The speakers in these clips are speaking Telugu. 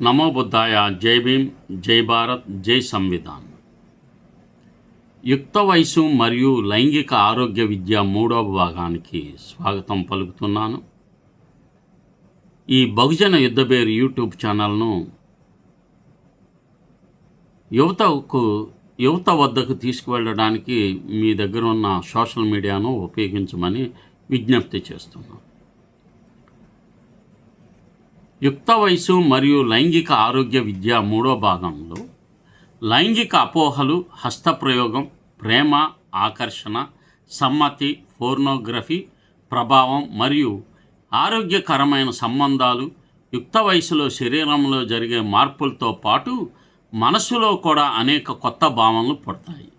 నమో బుద్ధాయ. జై భీమ్, జై భారత్, జై సంవిధాన్. యుక్త వయసు మరియు లైంగిక ఆరోగ్య విద్య 3వ భాగానికి స్వాగతం పలుకుతున్నాను. ఈ బహుజన యుద్ధబేరు యూట్యూబ్ ఛానల్ను యువత వద్దకు తీసుకువెళ్ళడానికి మీ దగ్గర ఉన్న సోషల్ మీడియాను ఉపయోగించమని విజ్ఞప్తి చేస్తున్నాను. యుక్త వయసు మరియు లైంగిక ఆరోగ్య విద్య 3వ భాగంలో లైంగిక అపోహలు, హస్తప్రయోగం, ప్రేమ, ఆకర్షణ, సమ్మతి, పోర్నోగ్రఫీ ప్రభావం మరియు ఆరోగ్యకరమైన సంబంధాలు, యుక్త వయసులో శరీరంలో జరిగే మార్పులతో పాటు మనసులో కూడా అనేక కొత్త భావనలు పుడతాయి.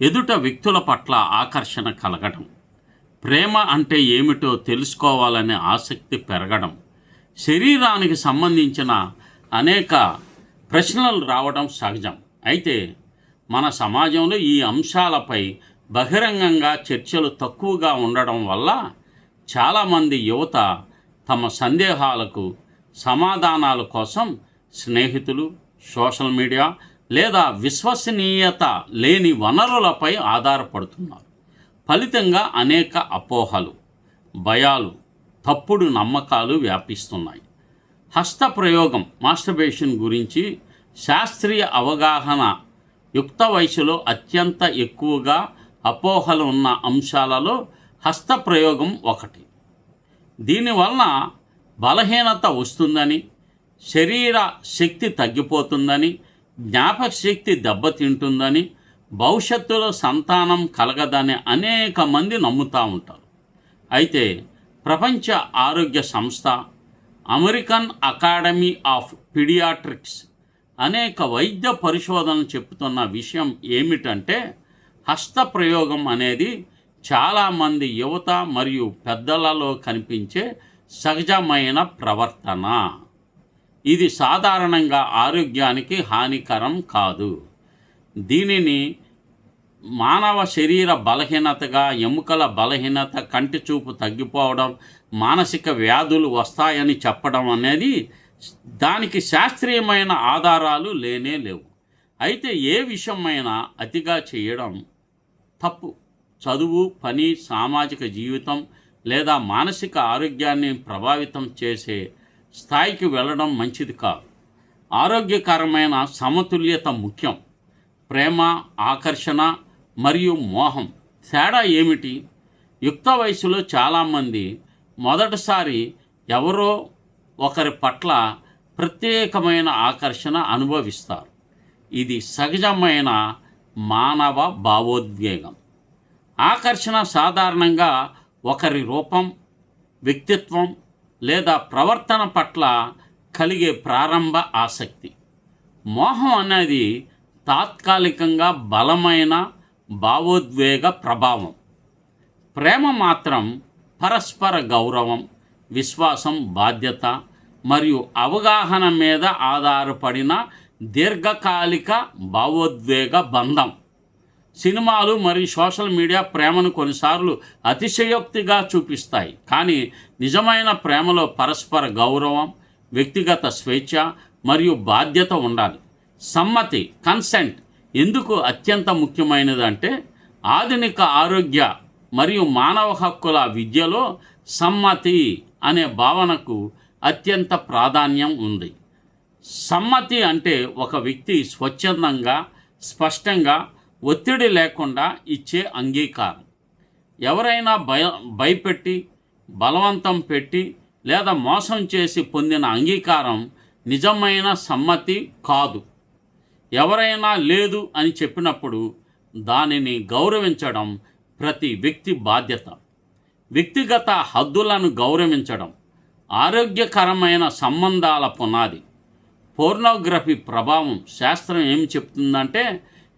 ఎదుట వ్యక్తుల పట్ల ఆకర్షణ కలగడం, ప్రేమ అంటే ఏమిటో తెలుసుకోవాలనే ఆసక్తి పెరగడం, శరీరానికి సంబంధించిన అనేక ప్రశ్నలు రావడం సహజం. అయితే మన సమాజంలో ఈ అంశాలపై బహిరంగంగా చర్చలు తక్కువగా ఉండడం వల్ల చాలామంది యువత తమ సందేహాలకు సమాధానాల కోసం స్నేహితులు, సోషల్ మీడియా లేదా విశ్వసనీయత లేని వనరులపై ఆధారపడుతున్నారు. ఫలితంగా అనేక అపోహలు, భయాలు, తప్పుడు నమ్మకాలు వ్యాపిస్తున్నాయి. హస్తప్రయోగం, మాస్టర్బేషన్ గురించి శాస్త్రీయ అవగాహన యుక్త వయసులో అత్యంత ఎక్కువగా అపోహలు ఉన్న అంశాలలో హస్తప్రయోగం ఒకటి. దీనివలన బలహీనత వస్తుందని, శరీర శక్తి తగ్గిపోతుందని, జ్ఞాపక శక్తి దెబ్బతింటుందని, భవిష్యత్తులో సంతానం కలగదని అనేక మంది నమ్ముతూ ఉంటారు. అయితే ప్రపంచ ఆరోగ్య సంస్థ, అమెరికన్ అకాడమీ ఆఫ్ పీడియాట్రిక్స్ అనేక వైద్య పరిశోధనలు చెప్తున్న విషయం ఏమిటంటే, హస్తప్రయోగం అనేది చాలామంది యువత మరియు పెద్దలలో కనిపించే సహజమైన ప్రవర్తన. ఇది సాధారణంగా ఆరోగ్యానికి హానికరం కాదు. దీనిని మానవ శరీర బలహీనతగా, ఎముకల బలహీనత, కంటి చూపు తగ్గిపోవడం, మానసిక వ్యాధులు వస్తాయని చెప్పడం అనేది దానికి శాస్త్రీయమైన ఆధారాలు లేనే లేవు. అయితే ఏ విషయమైనా అతిగా చేయడం తప్పు. చదువు, పని, సామాజిక జీవితం లేదా మానసిక ఆరోగ్యాన్ని ప్రభావితం చేసే స్థాయికి వెళ్ళడం మంచిది కాదు. ఆరోగ్యకరమైన సమతుల్యత ముఖ్యం. ప్రేమ, ఆకర్షణ మరియు మోహం తేడా ఏమిటి? యుక్త వయసులో చాలామంది మొదటిసారి ఎవరో ఒకరి పట్ల ప్రత్యేకమైన ఆకర్షణ అనుభవిస్తారు. ఇది సహజమైన మానవ భావోద్వేగం. ఆకర్షణ సాధారణంగా ఒకరి రూపం, వ్యక్తిత్వం లేదా ప్రవర్తన పట్ల కలిగే ప్రారంభ ఆసక్తి. మోహం అనేది తాత్కాలికంగా బలమైన భావోద్వేగ ప్రభావం. ప్రేమ మాత్రం పరస్పర గౌరవం, విశ్వాసం, బాధ్యత మరియు అవగాహన మీద ఆధారపడిన దీర్ఘకాలిక భావోద్వేగ బంధం. సినిమాలు మరియు సోషల్ మీడియా ప్రేమను కొన్నిసార్లు అతిశయోక్తిగా చూపిస్తాయి, కానీ నిజమైన ప్రేమలో పరస్పర గౌరవం, వ్యక్తిగత స్వేచ్ఛ మరియు బాధ్యత ఉండాలి. సమ్మతి, కన్సెంట్ ఎందుకు అత్యంత ముఖ్యమైనదంటే, ఆధునిక ఆరోగ్య మరియు మానవ హక్కుల విద్యలో సమ్మతి అనే భావనకు అత్యంత ప్రాధాన్యం ఉంది. సమ్మతి అంటే ఒక వ్యక్తి స్వచ్ఛందంగా, స్పష్టంగా, ఒత్తిడి లేకుండా ఇచ్చే అంగీకారం. ఎవరైనా భయపెట్టి, బలవంతం పెట్టి లేదా మోసం చేసి పొందిన అంగీకారం నిజమైన సమ్మతి కాదు. ఎవరైనా లేదు అని చెప్పినప్పుడు దానిని గౌరవించడం ప్రతి వ్యక్తి బాధ్యత. వ్యక్తిగత హద్దులను గౌరవించడం ఆరోగ్యకరమైన సంబంధాల పునాది. పోర్నోగ్రఫీ ప్రభావం. శాస్త్రం ఏమి చెప్తుందంటే,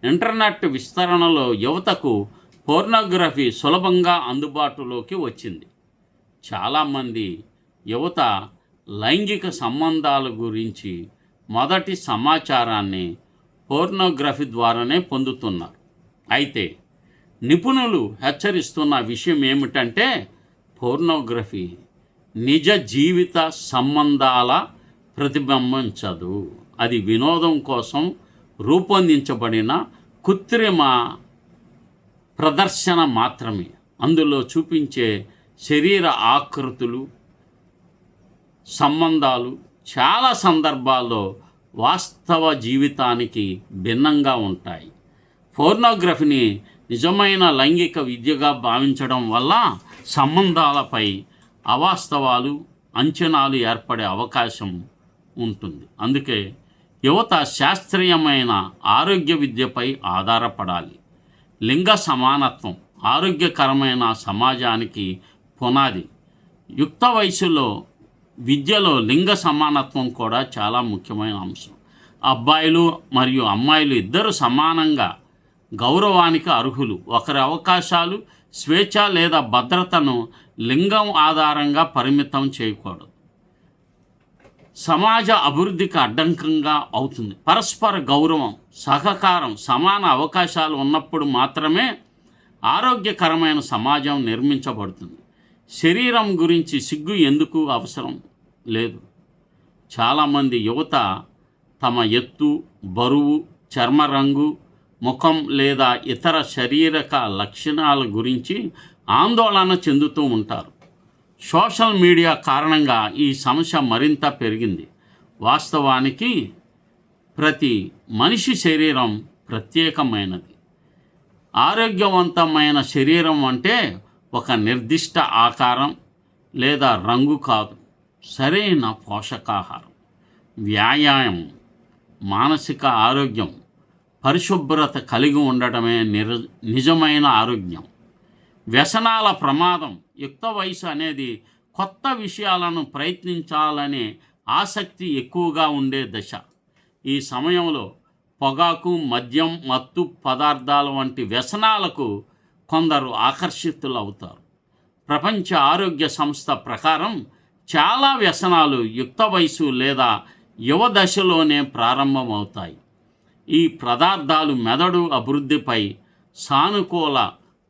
ఇంటర్నెట్ విస్తరణలో యువతకు పోర్నోగ్రఫీ సులభంగా అందుబాటులోకి వచ్చింది. చాలామంది యువత లైంగిక సంబంధాల గురించి మొదటి సమాచారాన్ని పోర్నోగ్రఫీ ద్వారానే పొందుతున్నారు. అయితే నిపుణులు హెచ్చరిస్తున్న విషయం ఏమిటంటే, పోర్నోగ్రఫీ నిజ జీవిత సంబంధాల ప్రతిబింబించదు. అది వినోదం కోసం రూపొందించబడిన కృత్రిమ ప్రదర్శన మాత్రమే. అందులో చూపించే శరీర ఆకృతులు, సంబంధాలు చాలా సందర్భాల్లో వాస్తవ జీవితానికి భిన్నంగా ఉంటాయి. పోర్నోగ్రఫీని నిజమైన లైంగిక విద్యగా భావించడం వల్ల సంబంధాలపై అవాస్తవాలు, అంచనాలు ఏర్పడే అవకాశం ఉంటుంది. అందుకే యువత శాస్త్రీయమైన ఆరోగ్య విద్యపై ఆధారపడాలి. లింగ సమానత్వం ఆరోగ్యకరమైన సమాజానికి పునాది. యుక్త వయసులో విద్యలో లింగ సమానత్వం కూడా చాలా ముఖ్యమైన అంశం. అబ్బాయిలు మరియు అమ్మాయిలు ఇద్దరు సమానంగా గౌరవానికి అర్హులు. ఒకరి అవకాశాలు, స్వేచ్ఛ లేదా భద్రతను లింగం ఆధారంగా పరిమితం చేయకూడదు. సమాజ అభివృద్ధికి అడ్డంకంగా అవుతుంది. పరస్పర గౌరవం, సహకారం, సమాన అవకాశాలు ఉన్నప్పుడు మాత్రమే ఆరోగ్యకరమైన సమాజం నిర్మించబడుతుంది. శరీరం గురించి సిగ్గు ఎందుకు అవసరం లేదు. చాలామంది యువత తమ ఎత్తు, బరువు, చర్మ రంగు, ముఖం లేదా ఇతర శారీరక లక్షణాల గురించి ఆందోళన చెందుతూ ఉంటారు. సోషల్ మీడియా కారణంగా ఈ సమస్య మరింత పెరిగింది. వాస్తవానికి ప్రతి మనిషి శరీరం ప్రత్యేకమైనది. ఆరోగ్యవంతమైన శరీరం అంటే ఒక నిర్దిష్ట ఆకారం లేదా రంగు కాదు. సరైన పోషకాహారం, వ్యాయామం, మానసిక ఆరోగ్యం, పరిశుభ్రత కలిగి ఉండటమే నిజమైన ఆరోగ్యం. వ్యసనాల ప్రమాదం. యుక్త వయసు అనేది కొత్త విషయాలను ప్రయత్నించాలనే ఆసక్తి ఎక్కువగా ఉండే దశ. ఈ సమయంలో పొగాకు, మద్యం, మత్తు పదార్థాల వంటి వ్యసనాలకు కొందరు ఆకర్షితులవుతారు. ప్రపంచ ఆరోగ్య సంస్థ ప్రకారం చాలా వ్యసనాలు యుక్త వయసు లేదా యువ దశలోనే ప్రారంభమవుతాయి. ఈ పదార్థాలు మెదడు అభివృద్ధిపై సానుకూల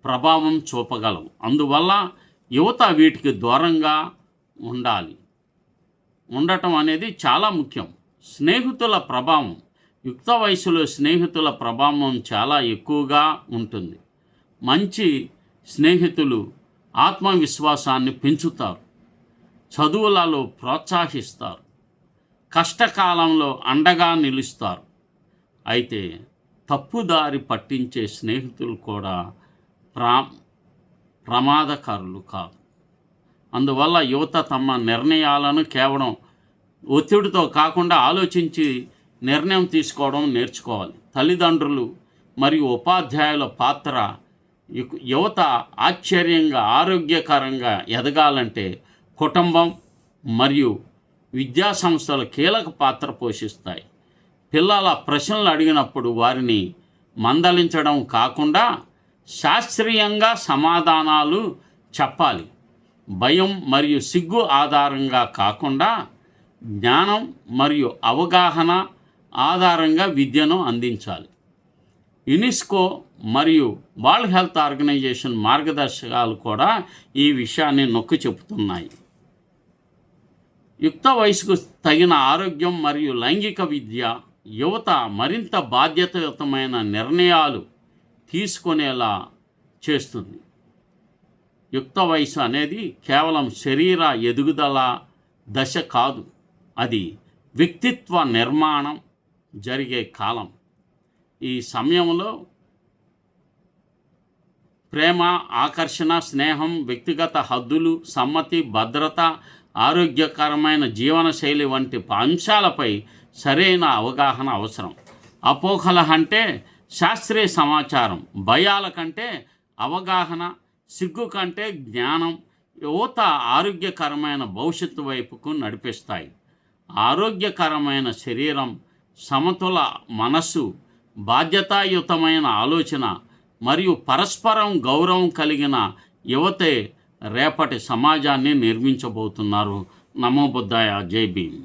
ప్రభావం చూపగలవు. అందువల్ల యువత వీటికి దూరంగా ఉండటం అనేది చాలా ముఖ్యం. స్నేహితుల ప్రభావం. యుక్త వయసులో స్నేహితుల ప్రభావం చాలా ఎక్కువగా ఉంటుంది. మంచి స్నేహితులు ఆత్మవిశ్వాసాన్ని పెంచుతారు, చదువులలో ప్రోత్సహిస్తారు, కష్టకాలంలో అండగా నిలుస్తారు. అయితే తప్పుదారి పట్టించే స్నేహితులు కూడా ప్రమాదకారులు కాదు. అందువల్ల యువత తమ నిర్ణయాలను కేవలం ఒత్తిడితో కాకుండా ఆలోచించి నిర్ణయం తీసుకోవడం నేర్చుకోవాలి. తల్లిదండ్రులు మరియు ఉపాధ్యాయుల పాత్ర. యువత ఆశ్చర్యంగా, ఆరోగ్యకరంగా ఎదగాలంటే కుటుంబం మరియు విద్యా సంస్థలు కీలక పాత్ర పోషిస్తాయి. పిల్లల ప్రశ్నలు అడిగినప్పుడు వారిని మందలించడం కాకుండా శాస్త్రీయంగా సమాధానాలు చెప్పాలి. భయం మరియు సిగ్గు ఆధారంగా కాకుండా జ్ఞానం మరియు అవగాహన ఆధారంగా విద్యను అందించాలి. యునెస్కో మరియు వరల్డ్ హెల్త్ ఆర్గనైజేషన్ మార్గదర్శకాలు కూడా ఈ విషయాన్ని నొక్కి చెబుతున్నాయి. యుక్త వయసుకు తగిన ఆరోగ్యం మరియు లైంగిక విద్య యువత మరింత బాధ్యతాయుతమైన నిర్ణయాలు తీసుకునేలా చేస్తుంది. యుక్త వయసు అనేది కేవలం శరీర ఎదుగుదల దశ కాదు, అది వ్యక్తిత్వ నిర్మాణం జరిగే కాలం. ఈ సమయంలో ప్రేమ, ఆకర్షణ, స్నేహం, వ్యక్తిగత హద్దులు, సమ్మతి, భద్రత, ఆరోగ్యకరమైన జీవనశైలి వంటి అంశాలపై సరైన అవగాహన అవసరం. అపోహల అంటే శాస్త్రీయ సమాచారం, భయాల కంటే అవగాహన, సిగ్గు కంటే జ్ఞానం యువత ఆరోగ్యకరమైన భవిష్యత్తు వైపుకు నడిపిస్తాయి. ఆరోగ్యకరమైన శరీరం, సమతుల మనస్సు, బాధ్యతాయుతమైన ఆలోచన మరియు పరస్పరం గౌరవం కలిగిన యువతే రేపటి సమాజాన్ని నిర్మించబోతున్నారు. నమో బుద్ధాయ. జై భీమ్.